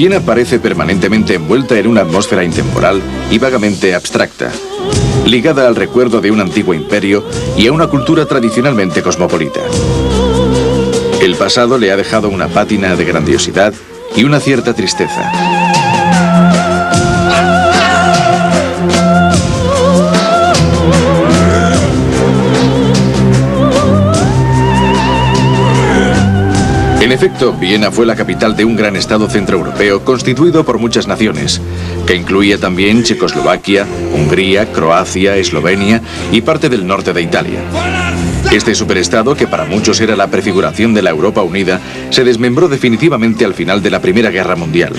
Viena parece permanentemente envuelta en una atmósfera intemporal y vagamente abstracta, ligada al recuerdo de un antiguo imperio y a una cultura tradicionalmente cosmopolita. El pasado le ha dejado una pátina de grandiosidad y una cierta tristeza. En efecto, Viena fue la capital de un gran estado centroeuropeo constituido por muchas naciones, que incluía también Checoslovaquia, Hungría, Croacia, Eslovenia y parte del norte de Italia. Este superestado, que para muchos era la prefiguración de la Europa unida, se desmembró definitivamente al final de la Primera Guerra Mundial.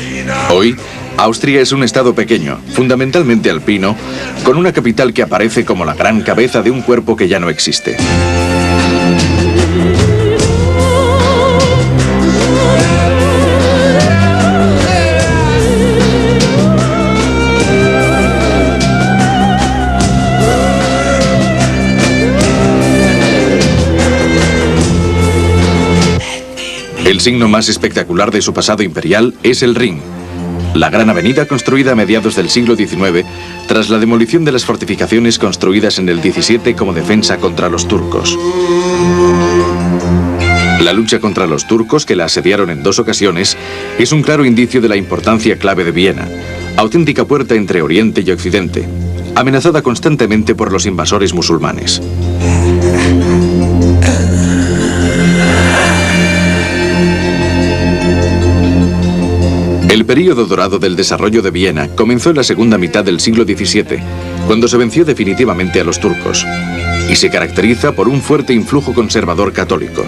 Hoy, Austria es un estado pequeño, fundamentalmente alpino, con una capital que aparece como la gran cabeza de un cuerpo que ya no existe. El signo más espectacular de su pasado imperial es el Rin, la gran avenida construida a mediados del siglo XIX tras la demolición de las fortificaciones construidas en el XVII como defensa contra los turcos. La lucha contra los turcos, que la asediaron en 2 ocasiones, es un claro indicio de la importancia clave de Viena, auténtica puerta entre Oriente y Occidente, amenazada constantemente por los invasores musulmanes. El período dorado del desarrollo de Viena comenzó en la segunda mitad del siglo XVII, cuando se venció definitivamente a los turcos, y se caracteriza por un fuerte influjo conservador católico.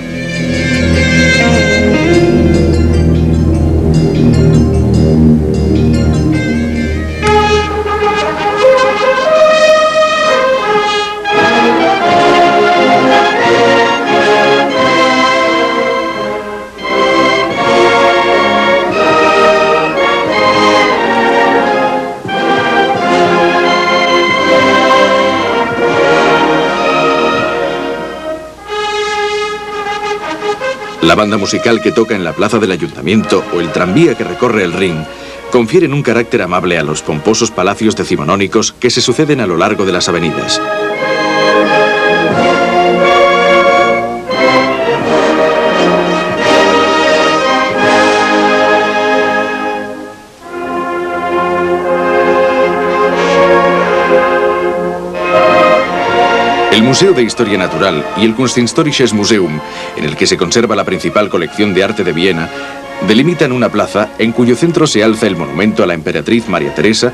La banda musical que toca en la plaza del ayuntamiento o el tranvía que recorre el Rin confieren un carácter amable a los pomposos palacios decimonónicos que se suceden a lo largo de las avenidas. El Museo de Historia Natural y el Kunsthistorisches Museum, en el que se conserva la principal colección de arte de Viena, delimitan una plaza en cuyo centro se alza el monumento a la emperatriz María Teresa,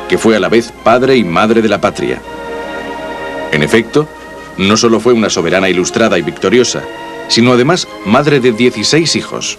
que fue a la vez padre y madre de la patria. En efecto, no solo fue una soberana ilustrada y victoriosa, sino además madre de 16 hijos.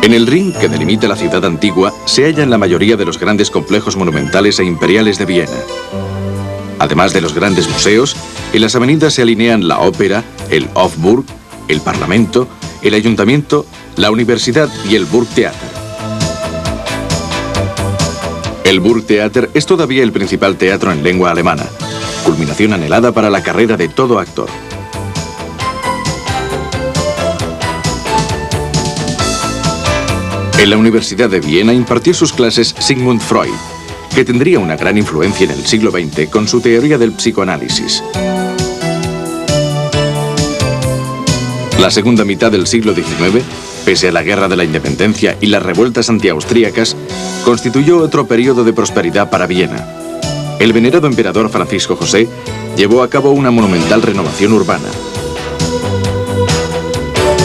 En el Rin, que delimita la ciudad antigua, se hallan la mayoría de los grandes complejos monumentales e imperiales de Viena. Además de los grandes museos, en las avenidas se alinean la ópera, el Hofburg, el Parlamento, el Ayuntamiento, la Universidad y el Burgtheater. El Burgtheater es todavía el principal teatro en lengua alemana, culminación anhelada para la carrera de todo actor. En la Universidad de Viena impartió sus clases Sigmund Freud, que tendría una gran influencia en el siglo XX con su teoría del psicoanálisis. La segunda mitad del siglo XIX, pese a la Guerra de la Independencia y las revueltas antiaustríacas, constituyó otro periodo de prosperidad para Viena. El venerado emperador Francisco José llevó a cabo una monumental renovación urbana.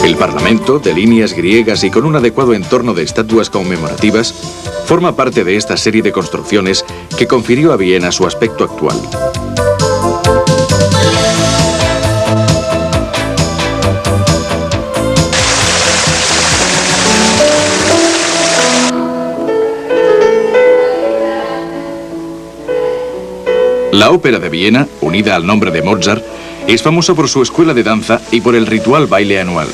El Parlamento, de líneas griegas y con un adecuado entorno de estatuas conmemorativas, forma parte de esta serie de construcciones que confirió a Viena su aspecto actual. La ópera de Viena, unida al nombre de Mozart, es famosa por su escuela de danza y por el ritual baile anual.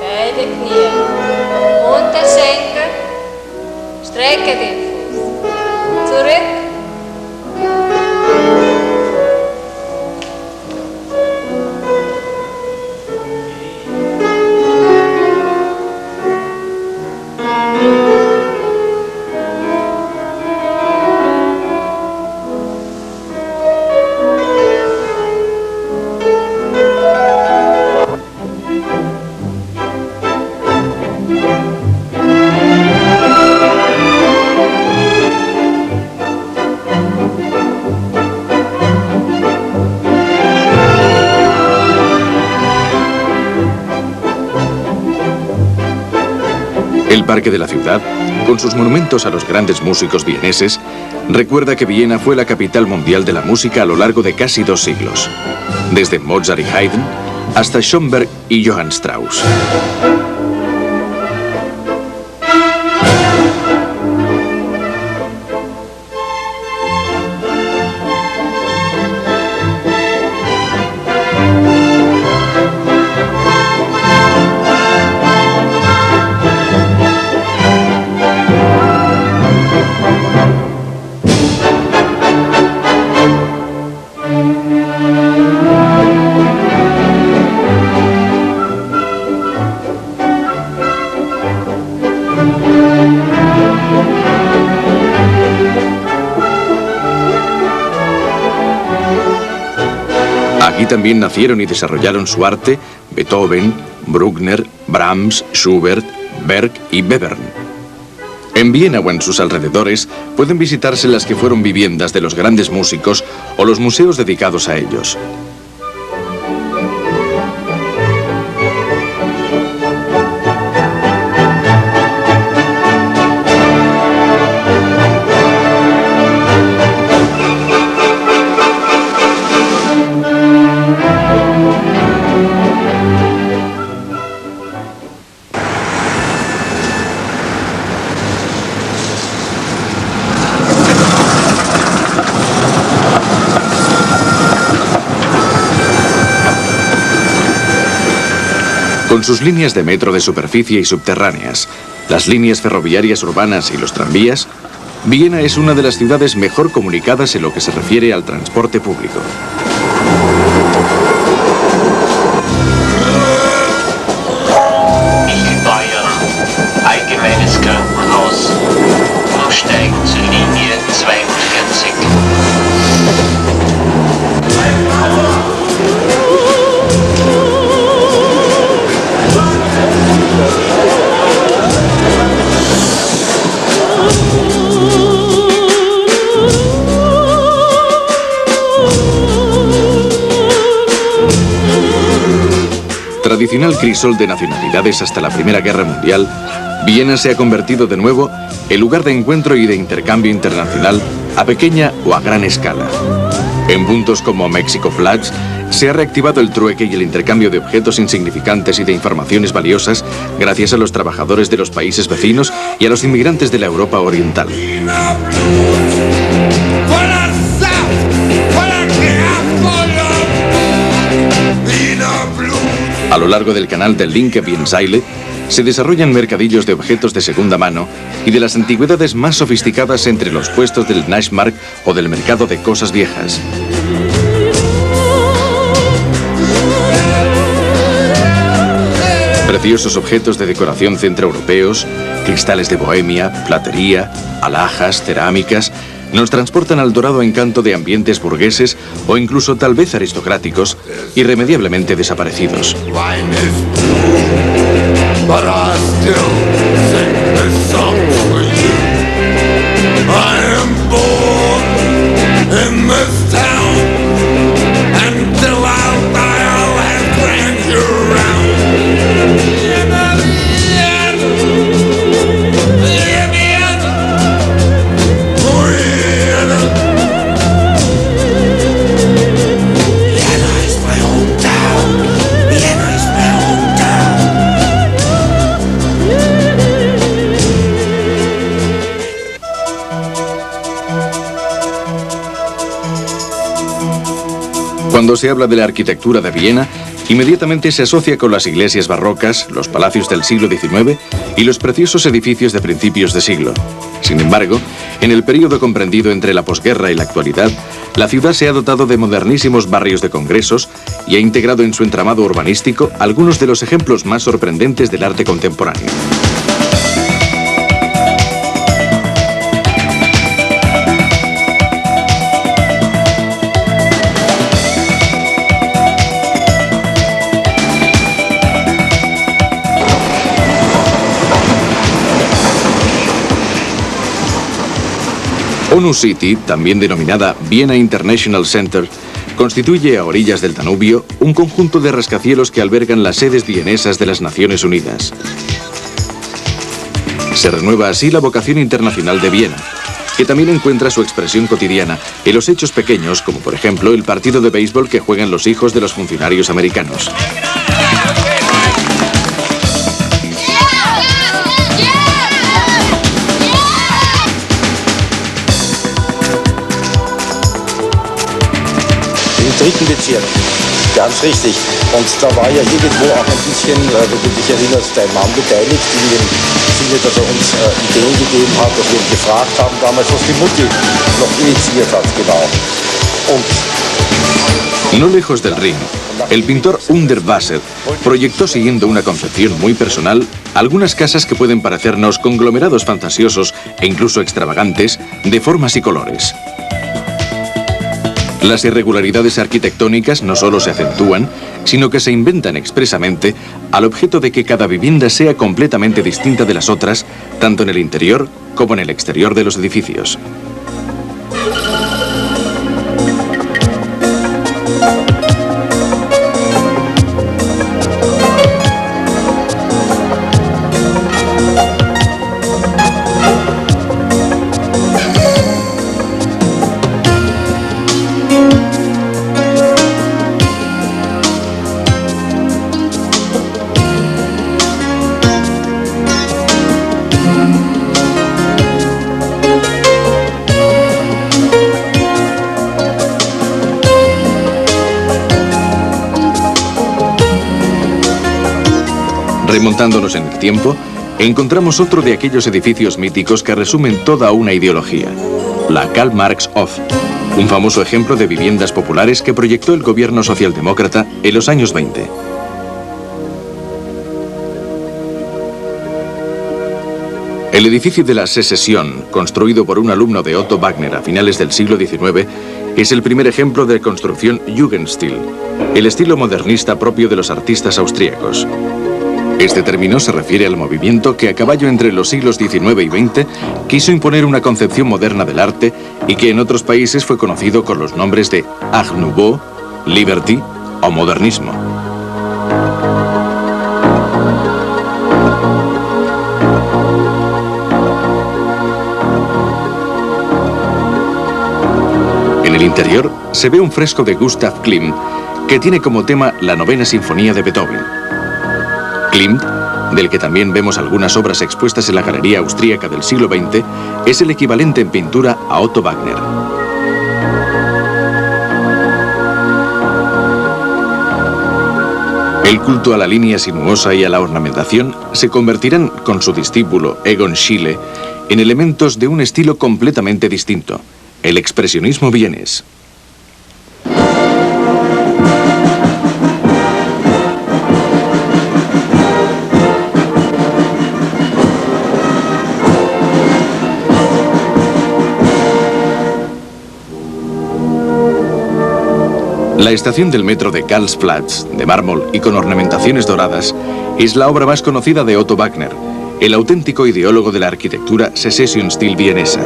Beide Knie. Unterschenkel. Strecke den Fuß. Zurück. El parque de la ciudad, con sus monumentos a los grandes músicos vieneses, recuerda que Viena fue la capital mundial de la música a lo largo de casi 2 siglos, desde Mozart y Haydn hasta Schoenberg y Johann Strauss. Aquí también nacieron y desarrollaron su arte Beethoven, Bruckner, Brahms, Schubert, Berg y Webern. En Viena o en sus alrededores pueden visitarse las que fueron viviendas de los grandes músicos o los museos dedicados a ellos. Con sus líneas de metro de superficie y subterráneas, las líneas ferroviarias urbanas y los tranvías, Viena es una de las ciudades mejor comunicadas en lo que se refiere al transporte público. Allgemeines Krankenhaus. Umsteigen zur Linie 42. Tradicional crisol de nacionalidades hasta la Primera Guerra Mundial, Viena se ha convertido de nuevo en lugar de encuentro y de intercambio internacional a pequeña o a gran escala. En puntos como Mexico Flats se ha reactivado el trueque y el intercambio de objetos insignificantes y de informaciones valiosas gracias a los trabajadores de los países vecinos y a los inmigrantes de la Europa Oriental. A lo largo del canal del Linke-Bienseile se desarrollan mercadillos de objetos de segunda mano y de las antigüedades más sofisticadas entre los puestos del Naschmarkt o del mercado de cosas viejas. Preciosos objetos de decoración centroeuropeos, cristales de Bohemia, platería, alhajas, cerámicas, nos transportan al dorado encanto de ambientes burgueses o incluso tal vez aristocráticos, irremediablemente desaparecidos. Cuando se habla de la arquitectura de Viena, inmediatamente se asocia con las iglesias barrocas, los palacios del siglo XIX y los preciosos edificios de principios de siglo. Sin embargo, en el período comprendido entre la posguerra y la actualidad, la ciudad se ha dotado de modernísimos barrios de congresos y ha integrado en su entramado urbanístico algunos de los ejemplos más sorprendentes del arte contemporáneo. ONU City, también denominada Vienna International Center, constituye a orillas del Danubio un conjunto de rascacielos que albergan las sedes vienesas de las Naciones Unidas. Se renueva así la vocación internacional de Viena, que también encuentra su expresión cotidiana en los hechos pequeños, como por ejemplo el partido de béisbol que juegan los hijos de los funcionarios americanos. Dritten Bezirk, ganz richtig. Und da war ja irgendwo auch ein bisschen, wenn du dich erinnerst, dein Mann beteiligt, in dem Sinne, dass er uns Ideen gegeben hat, dass wir ihn gefragt haben damals, was die Mutti noch initiiert hat, genau. No lejos del Rin, el pintor Underwasser proyectó, siguiendo una concepción muy personal, algunas casas que pueden parecernos conglomerados fantasiosos e incluso extravagantes de formas y colores. Las irregularidades arquitectónicas no solo se acentúan, sino que se inventan expresamente al objeto de que cada vivienda sea completamente distinta de las otras, tanto en el interior como en el exterior de los edificios. Remontándonos en el tiempo, encontramos otro de aquellos edificios míticos que resumen toda una ideología, la Karl Marx Hof, un famoso ejemplo de viviendas populares que proyectó el gobierno socialdemócrata en los años 20. El edificio de la Secesión, construido por un alumno de Otto Wagner a finales del siglo XIX, es el primer ejemplo de construcción Jugendstil, el estilo modernista propio de los artistas austríacos. Este término se refiere al movimiento que a caballo entre los siglos XIX y XX quiso imponer una concepción moderna del arte y que en otros países fue conocido con los nombres de Art Nouveau, Liberty o Modernismo. En el interior se ve un fresco de Gustav Klimt que tiene como tema la Novena Sinfonía de Beethoven. Klimt, del que también vemos algunas obras expuestas en la Galería Austríaca del siglo XX, es el equivalente en pintura a Otto Wagner. El culto a la línea sinuosa y a la ornamentación se convertirán, con su discípulo Egon Schiele, en elementos de un estilo completamente distinto, el expresionismo vienés. La estación del metro de Karlsplatz, de mármol y con ornamentaciones doradas, es la obra más conocida de Otto Wagner, el auténtico ideólogo de la arquitectura Secession-Stil vienesa.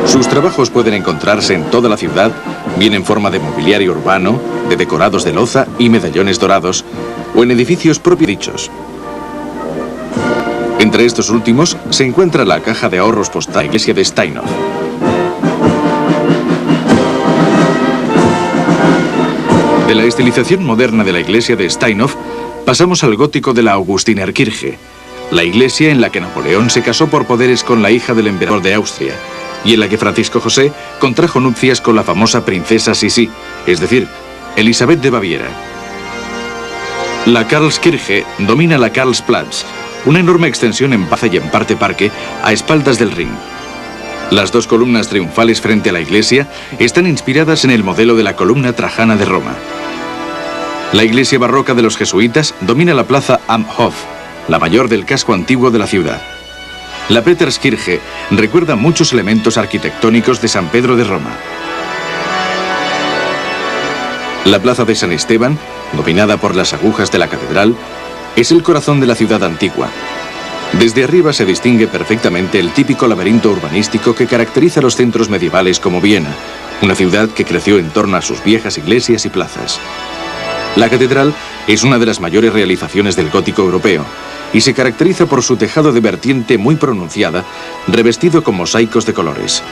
Sus trabajos pueden encontrarse en toda la ciudad, bien en forma de mobiliario urbano, de decorados de loza y medallones dorados, o en edificios propios dichos. Entre estos últimos se encuentra la caja de ahorros postal de la iglesia de Steinhof. De la estilización moderna de la iglesia de Steinhof, pasamos al gótico de la Augustinerkirche, la iglesia en la que Napoleón se casó por poderes con la hija del emperador de Austria, y en la que Francisco José contrajo nupcias con la famosa princesa Sisi, es decir, Elizabeth de Baviera. La Karlskirche domina la Karlsplatz, una enorme extensión en plaza y en parte parque, a espaldas del Rin. Las dos columnas triunfales frente a la iglesia están inspiradas en el modelo de la columna trajana de Roma. La iglesia barroca de los jesuitas domina la plaza Am Hof, la mayor del casco antiguo de la ciudad. La Peterskirche recuerda muchos elementos arquitectónicos de San Pedro de Roma. La plaza de San Esteban, dominada por las agujas de la catedral, es el corazón de la ciudad antigua. Desde arriba se distingue perfectamente el típico laberinto urbanístico que caracteriza los centros medievales como Viena, una ciudad que creció en torno a sus viejas iglesias y plazas. La catedral es una de las mayores realizaciones del gótico europeo y se caracteriza por su tejado de vertiente muy pronunciada, revestido con mosaicos de colores.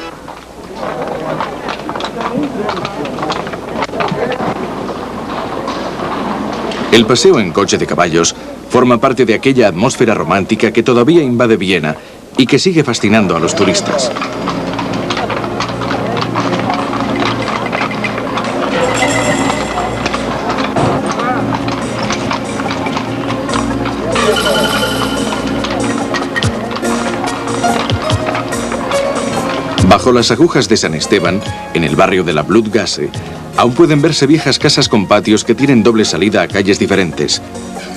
El paseo en coche de caballos forma parte de aquella atmósfera romántica que todavía invade Viena y que sigue fascinando a los turistas. Bajo las agujas de San Esteban, en el barrio de la Blutgasse, aún pueden verse viejas casas con patios que tienen doble salida a calles diferentes,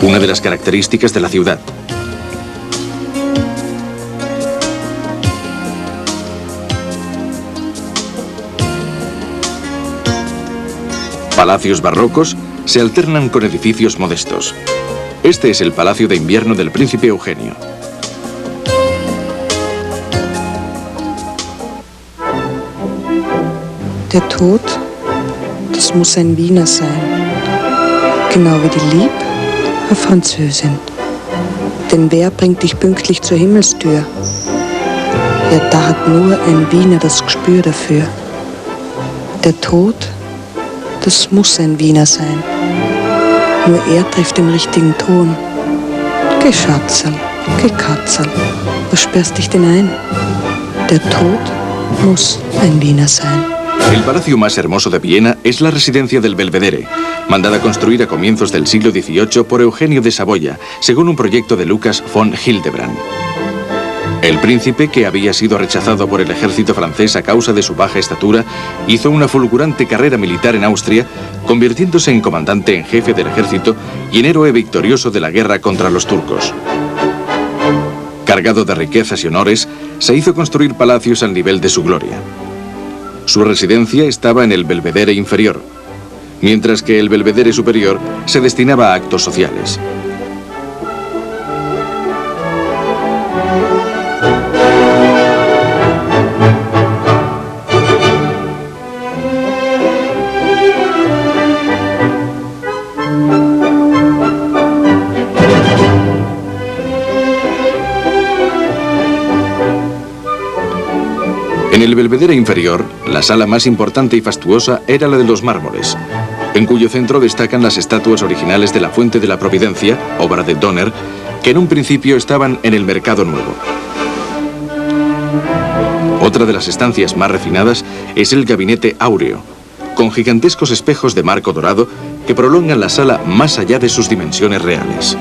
una de las características de la ciudad. Palacios barrocos se alternan con edificios modestos. Este es el Palacio de Invierno del Príncipe Eugenio. Der Tod, das muss ein Wiener sein. Genau wie die Lieb, eine Französin. Denn wer bringt dich pünktlich zur Himmelstür? Ja, da hat nur ein Wiener das Gespür dafür. Der Tod, das muss ein Wiener sein. Nur er trifft den richtigen Ton. Geh Schatzel, geh Katzel, was sperrst dich denn ein? Der Tod muss ein Wiener sein. El palacio más hermoso de Viena es la residencia del Belvedere, mandada a construir a comienzos del siglo XVIII por Eugenio de Saboya, según un proyecto de Lucas von Hildebrand. El príncipe, que había sido rechazado por el ejército francés a causa de su baja estatura, hizo una fulgurante carrera militar en Austria, convirtiéndose en comandante en jefe del ejército y en héroe victorioso de la guerra contra los turcos. Cargado de riquezas y honores, se hizo construir palacios al nivel de su gloria. Su residencia estaba en el Belvedere inferior, mientras que el Belvedere superior se destinaba a actos sociales. En el Belvedere inferior, la sala más importante y fastuosa era la de los mármoles, en cuyo centro destacan las estatuas originales de la Fuente de la Providencia, obra de Donner, que en un principio estaban en el Mercado Nuevo. Otra de las estancias más refinadas es el Gabinete Áureo, con gigantescos espejos de marco dorado que prolongan la sala más allá de sus dimensiones reales.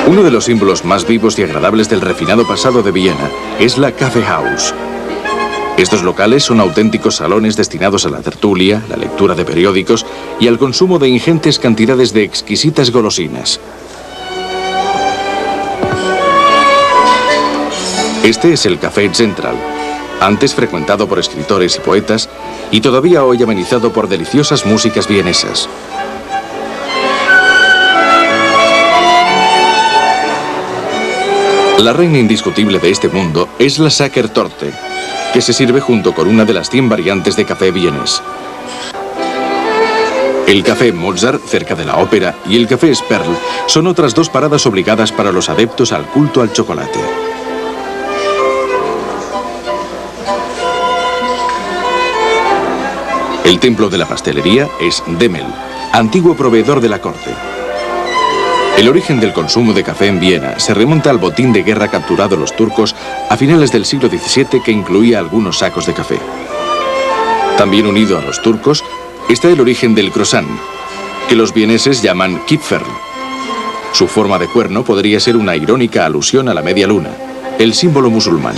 Uno de los símbolos más vivos y agradables del refinado pasado de Viena es la Kaffeehaus. Estos locales son auténticos salones destinados a la tertulia, la lectura de periódicos y al consumo de ingentes cantidades de exquisitas golosinas. Este es el Café Central, antes frecuentado por escritores y poetas y todavía hoy amenizado por deliciosas músicas vienesas. La reina indiscutible de este mundo es la Sachertorte, que se sirve junto con una de las 100 variantes de café vienés. El café Mozart, cerca de la ópera, y el café Sperl son otras dos paradas obligadas para los adeptos al culto al chocolate. El templo de la pastelería es Demel, antiguo proveedor de la corte. El origen del consumo de café en Viena se remonta al botín de guerra capturado los turcos a finales del siglo XVII, que incluía algunos sacos de café. También unido a los turcos está el origen del croissant, que los vieneses llaman Kipferl. Su forma de cuerno podría ser una irónica alusión a la media luna, el símbolo musulmán.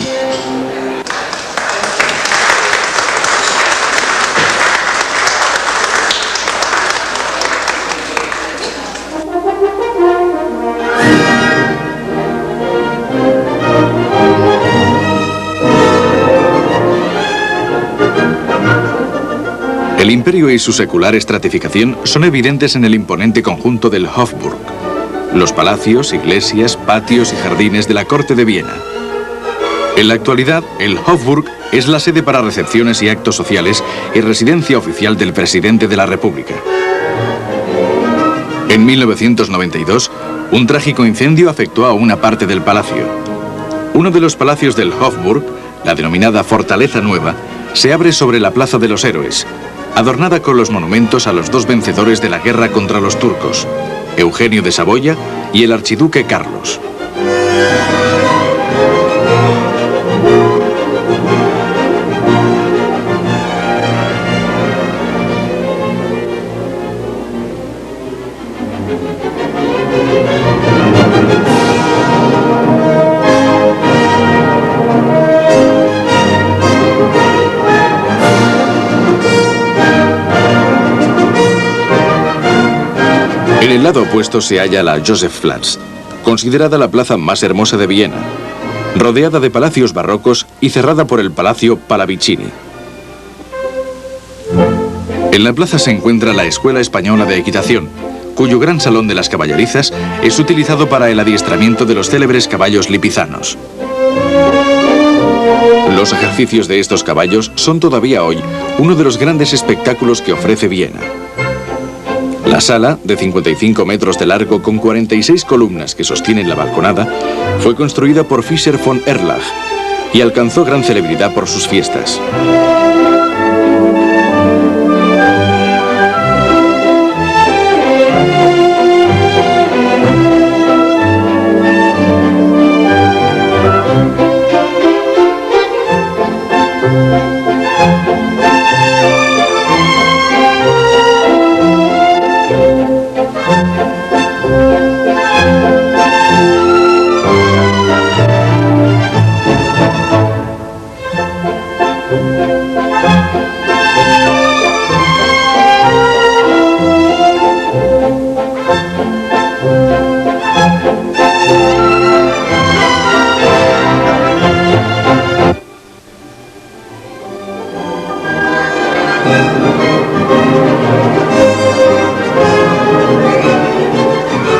El imperio y su secular estratificación son evidentes en el imponente conjunto del Hofburg, los palacios, iglesias, patios y jardines de la corte de Viena. En la actualidad, el Hofburg es la sede para recepciones y actos sociales y residencia oficial del presidente de la República. En 1992, un trágico incendio afectó a una parte del palacio. Uno de los palacios del Hofburg, la denominada Fortaleza Nueva, se abre sobre la Plaza de los Héroes, adornada con los monumentos a los dos vencedores de la guerra contra los turcos, Eugenio de Saboya y el archiduque Carlos. En el lado opuesto se halla la Josefplatz, considerada la plaza más hermosa de Viena, rodeada de palacios barrocos y cerrada por el Palacio Pallavicini. En la plaza se encuentra la Escuela Española de Equitación, cuyo gran salón de las caballerizas es utilizado para el adiestramiento de los célebres caballos lipizanos. Los ejercicios de estos caballos son todavía hoy uno de los grandes espectáculos que ofrece Viena. La sala, de 55 metros de largo con 46 columnas que sostienen la balconada, fue construida por Fischer von Erlach y alcanzó gran celebridad por sus fiestas.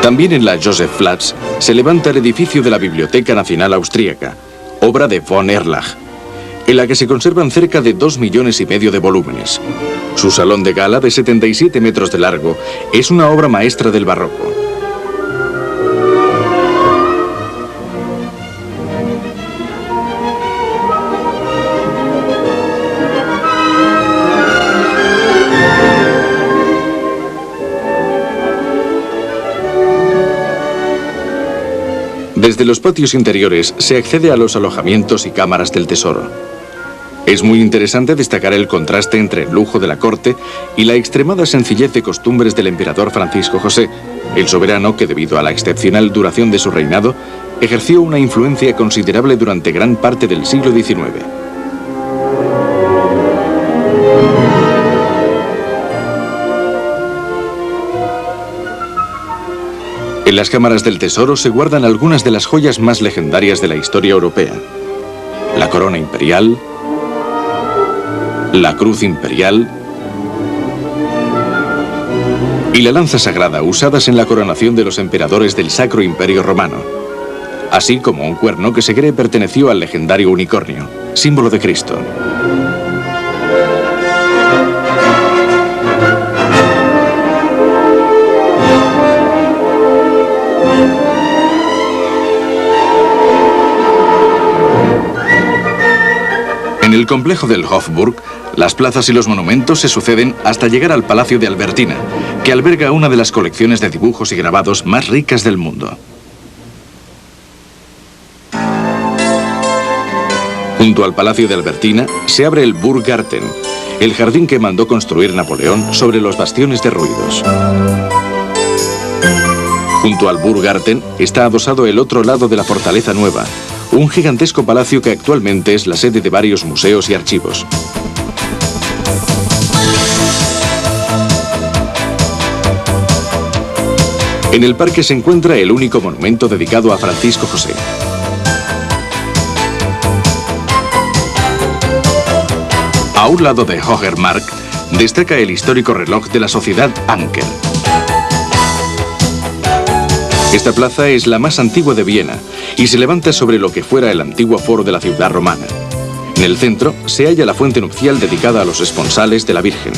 También en la Josefplatz se levanta el edificio de la Biblioteca Nacional Austríaca, obra de von Erlach, en la que se conservan cerca de 2,5 millones de volúmenes. Su salón de gala, de 77 metros de largo, es una obra maestra del barroco. Desde los patios interiores se accede a los alojamientos y cámaras del tesoro. Es muy interesante destacar el contraste entre el lujo de la corte y la extremada sencillez de costumbres del emperador Francisco José, el soberano que, debido a la excepcional duración de su reinado, ejerció una influencia considerable durante gran parte del siglo XIX. En las cámaras del tesoro se guardan algunas de las joyas más legendarias de la historia europea: la corona imperial, la cruz imperial y la lanza sagrada, usadas en la coronación de los emperadores del Sacro Imperio Romano. así como un cuerno que se cree perteneció al legendario unicornio, símbolo de Cristo. En el complejo del Hofburg, las plazas y los monumentos se suceden hasta llegar al Palacio de Albertina, que alberga una de las colecciones de dibujos y grabados más ricas del mundo. Junto al Palacio de Albertina se abre el Burggarten, el jardín que mandó construir Napoleón sobre los bastiones derruidos. Junto al Burggarten está adosado el otro lado de la Fortaleza Nueva, un gigantesco palacio que actualmente es la sede de varios museos y archivos. En el parque se encuentra el único monumento dedicado a Francisco José. A un lado de Hohermark destaca el histórico reloj de la sociedad Anker. Esta plaza es la más antigua de Viena y se levanta sobre lo que fuera el antiguo foro de la ciudad romana. En el centro se halla la fuente nupcial dedicada a los esponsales de la Virgen.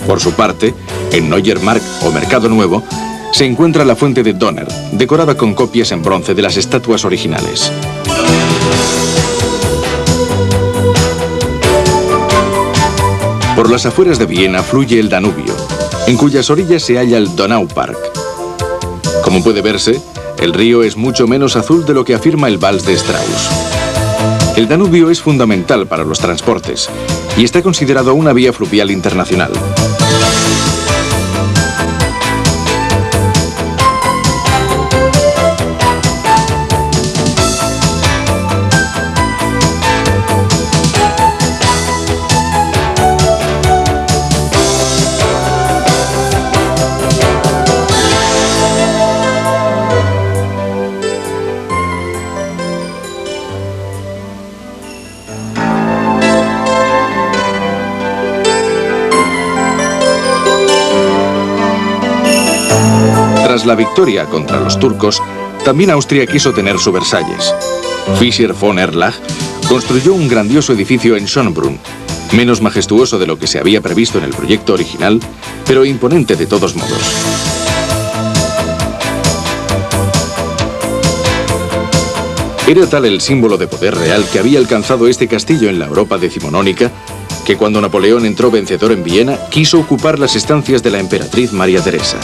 Por su parte, en Neuer Markt o Mercado Nuevo, se encuentra la fuente de Donner, decorada con copias en bronce de las estatuas originales. Por las afueras de Viena fluye el Danubio, en cuyas orillas se halla el Donaupark. Como puede verse, el río es mucho menos azul de lo que afirma el Vals de Strauss. El Danubio es fundamental para los transportes y está considerado una vía fluvial internacional. Tras la victoria contra los turcos, también Austria quiso tener su Versalles. Fischer von Erlach construyó un grandioso edificio en Schönbrunn, menos majestuoso de lo que se había previsto en el proyecto original, pero imponente de todos modos. Era tal el símbolo de poder real que había alcanzado este castillo en la Europa decimonónica, que cuando Napoleón entró vencedor en Viena, quiso ocupar las estancias de la emperatriz María Teresa.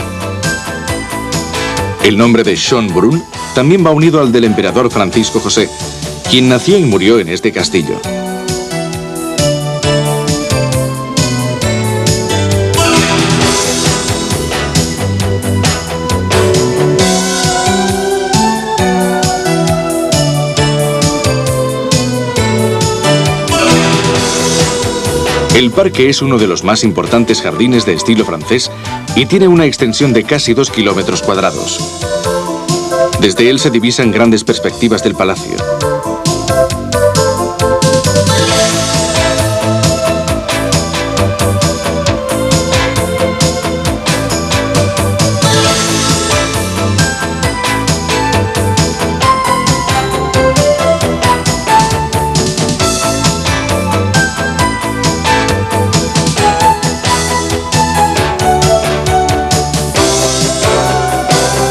El nombre de Schönbrunn también va unido al del emperador Francisco José, quien nació y murió en este castillo. El parque es uno de los más importantes jardines de estilo francés y tiene una extensión de casi 2 kilómetros cuadrados. Desde él se divisan grandes perspectivas del palacio.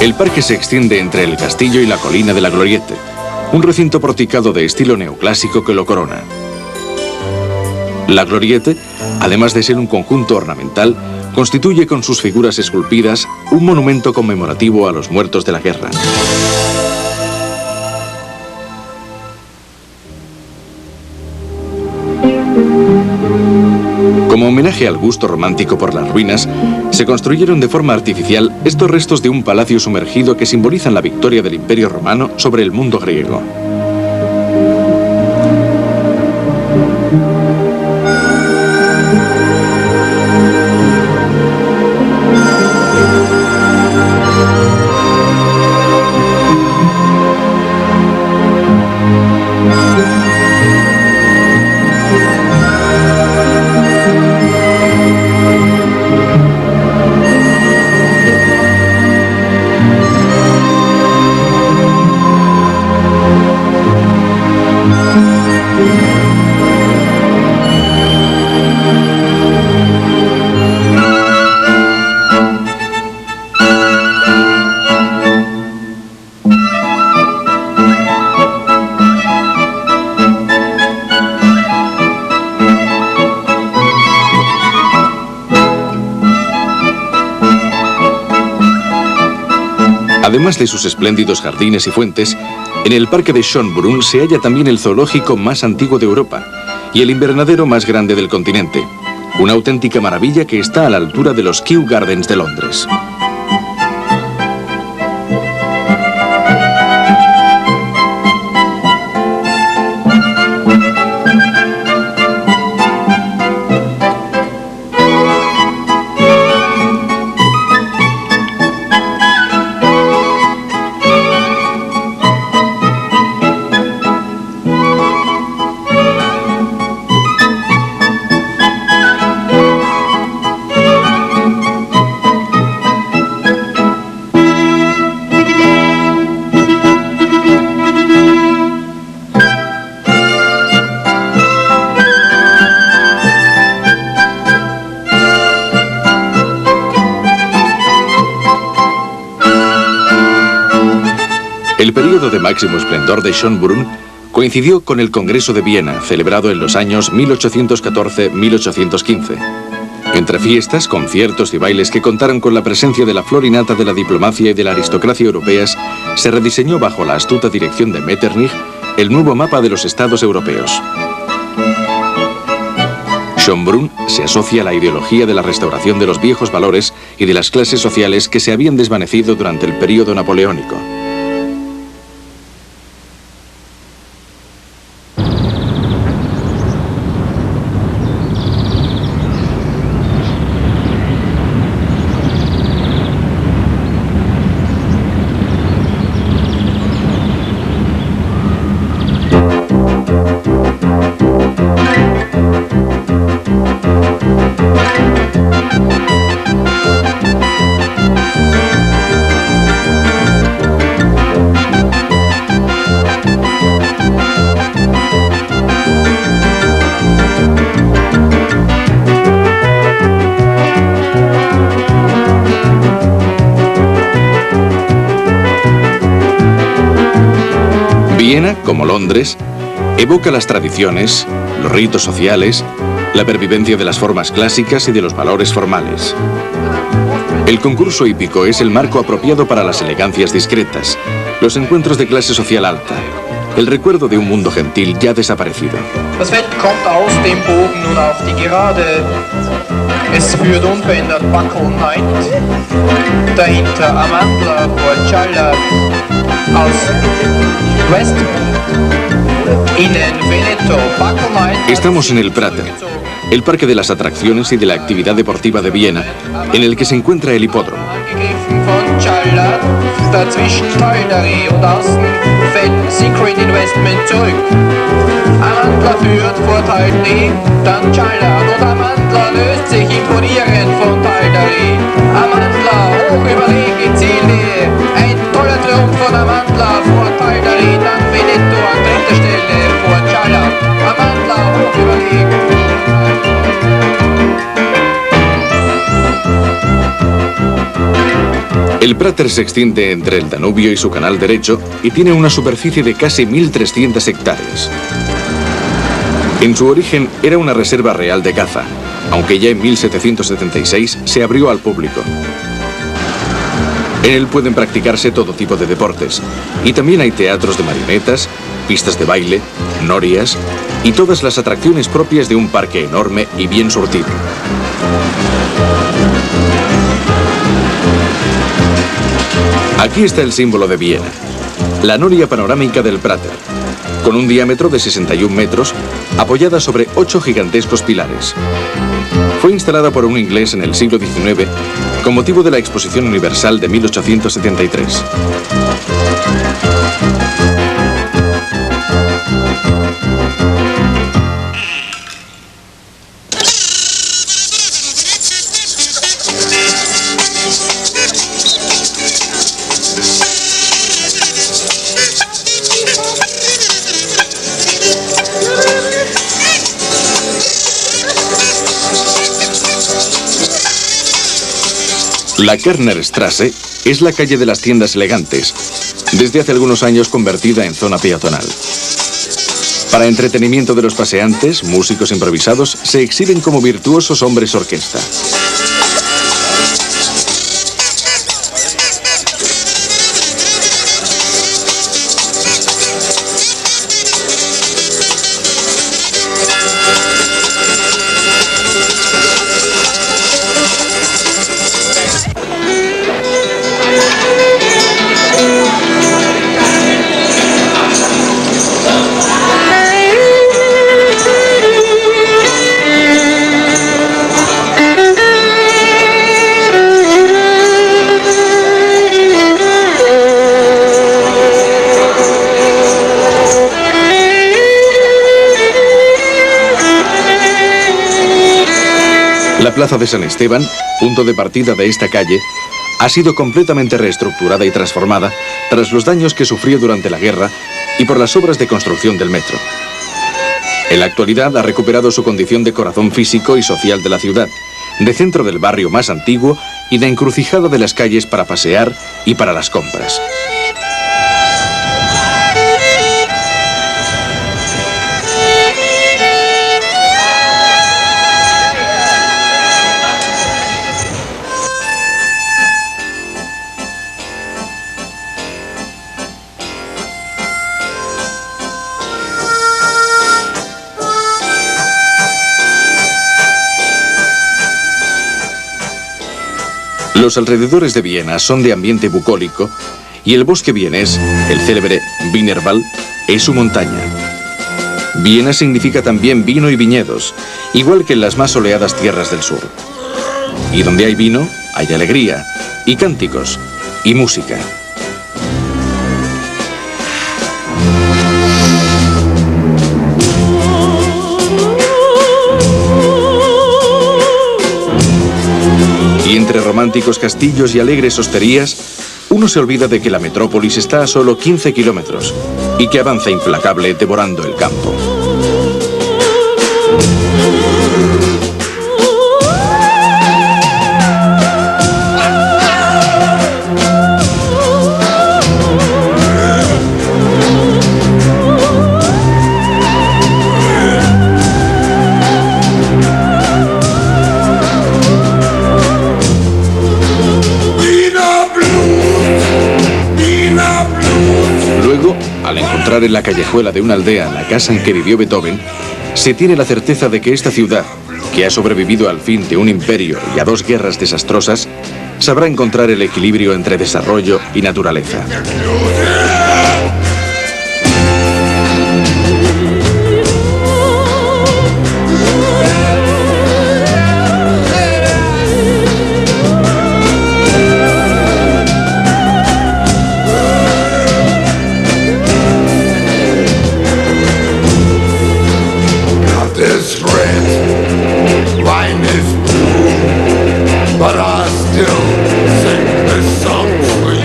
El parque se extiende entre el castillo y la colina de la Gloriette, un recinto porticado de estilo neoclásico que lo corona. La Gloriette, además de ser un conjunto ornamental, constituye con sus figuras esculpidas un monumento conmemorativo a los muertos de la guerra. Como homenaje al gusto romántico por las ruinas, se construyeron de forma artificial estos restos de un palacio sumergido que simbolizan la victoria del Imperio Romano sobre el mundo griego. Además de sus espléndidos jardines y fuentes, en el parque de Schönbrunn se halla también el zoológico más antiguo de Europa y el invernadero más grande del continente. Una auténtica maravilla que está a la altura de los Kew Gardens de Londres. El período de máximo esplendor de Schönbrunn coincidió con el Congreso de Viena, celebrado en los años 1814-1815. Entre fiestas, conciertos y bailes que contaron con la presencia de la flor y nata de la diplomacia y de la aristocracia europeas, se rediseñó bajo la astuta dirección de Metternich el nuevo mapa de los estados europeos. Schönbrunn se asocia a la ideología de la restauración de los viejos valores y de las clases sociales que se habían desvanecido durante el período napoleónico. Viena, como Londres, evoca las tradiciones, los ritos sociales, la pervivencia de las formas clásicas y de los valores formales. El concurso hípico es el marco apropiado para las elegancias discretas, los encuentros de clase social alta, el recuerdo de un mundo gentil ya desaparecido. Das Feld kommt aus dem Bogen nun auf die Gerade. Es führt unverändert Backelneid. Dahinter Amandla vor Charlotte aus West. Innen Veneto Backelneid. Estamos en el Prater, el parque de las atracciones y de la actividad deportiva de Viena, en el que se encuentra el hipódromo. Von Charlotte, dazwischen Teudery und außen fällt Secret Investment zurück. Amandla führt vor Teudery, dann Charlotte und Amandla löst sich imponierend von Teudery. Amandla hoch überlegen Zielnähe, ein toller Triumph von Amandla vor Teudery, dann Veneto an dritter Stelle vor Charlotte. Amandla hoch überlegen. El Prater se extiende entre el Danubio y su canal derecho y tiene una superficie de casi 1.300 hectáreas. En su origen era una reserva real de caza, aunque ya en 1776 se abrió al público. En él pueden practicarse todo tipo de deportes, y también hay teatros de marionetas, pistas de baile, norias y todas las atracciones propias de un parque enorme y bien surtido. Aquí está el símbolo de Viena, la noria panorámica del Prater, con un diámetro de 61 metros, apoyada sobre 8 gigantescos pilares. Fue instalada por un inglés en el siglo XIX con motivo de la Exposición Universal de 1873. La Kärrnerstraße es la calle de las tiendas elegantes, desde hace algunos años convertida en zona peatonal. Para entretenimiento de los paseantes, músicos improvisados se exhiben como virtuosos hombres orquesta. La plaza de San Esteban, punto de partida de esta calle, ha sido completamente reestructurada y transformada tras los daños que sufrió durante la guerra y por las obras de construcción del metro. En la actualidad ha recuperado su condición de corazón físico y social de la ciudad, de centro del barrio más antiguo y de encrucijada de las calles para pasear y para las compras. Los alrededores de Viena son de ambiente bucólico y el bosque vienés, el célebre Wienerwald, es su montaña. Viena significa también vino y viñedos, igual que en las más soleadas tierras del sur. Y donde hay vino, hay alegría, y cánticos, y música. Y entre románticos castillos y alegres hosterías, uno se olvida de que la metrópolis está a solo 15 kilómetros y que avanza implacable devorando el campo. Al encontrar en la callejuela de una aldea la casa en que vivió Beethoven, se tiene la certeza de que esta ciudad, que ha sobrevivido al fin de un imperio y a 2 guerras desastrosas, sabrá encontrar el equilibrio entre desarrollo y naturaleza.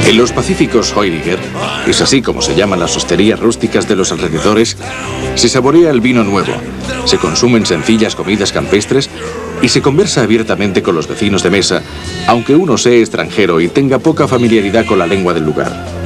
En los pacíficos Heuriger, es así como se llaman las hosterías rústicas de los alrededores, se saborea el vino nuevo, se consumen sencillas comidas campestres y se conversa abiertamente con los vecinos de mesa, aunque uno sea extranjero y tenga poca familiaridad con la lengua del lugar.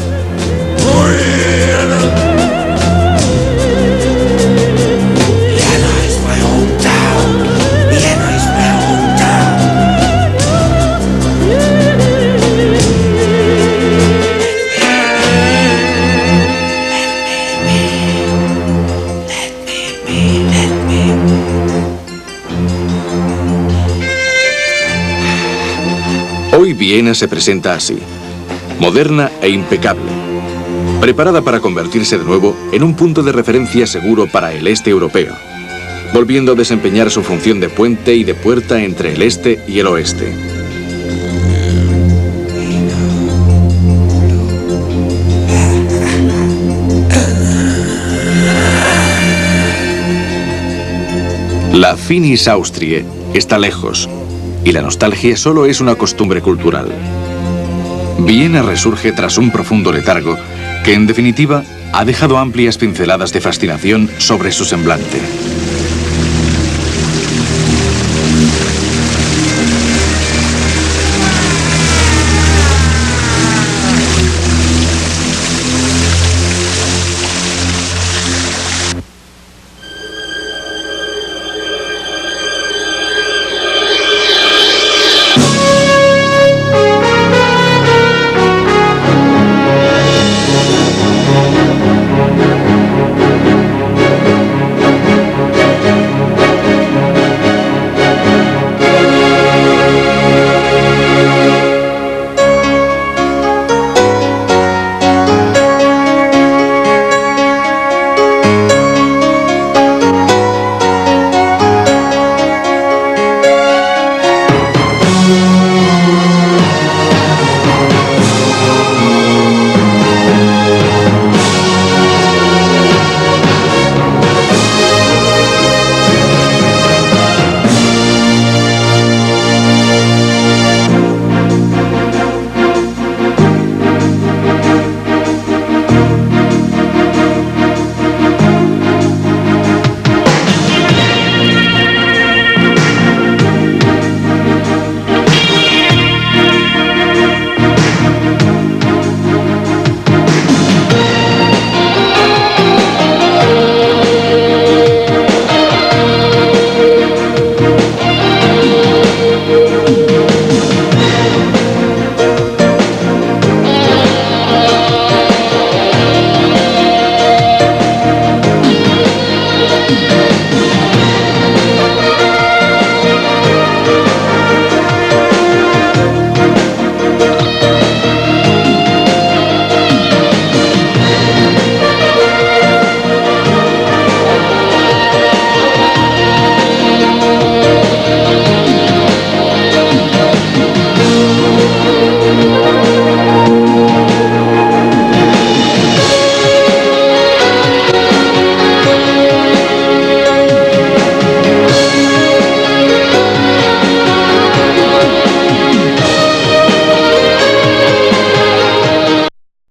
Hoy Viena se presenta así, moderna e impecable, preparada para convertirse de nuevo en un punto de referencia seguro para el este europeo, volviendo a desempeñar su función de puente y de puerta entre el este y el oeste. La Finis Austriae está lejos, y la nostalgia solo es una costumbre cultural. Viena resurge tras un profundo letargo que, en definitiva, ha dejado amplias pinceladas de fascinación sobre su semblante.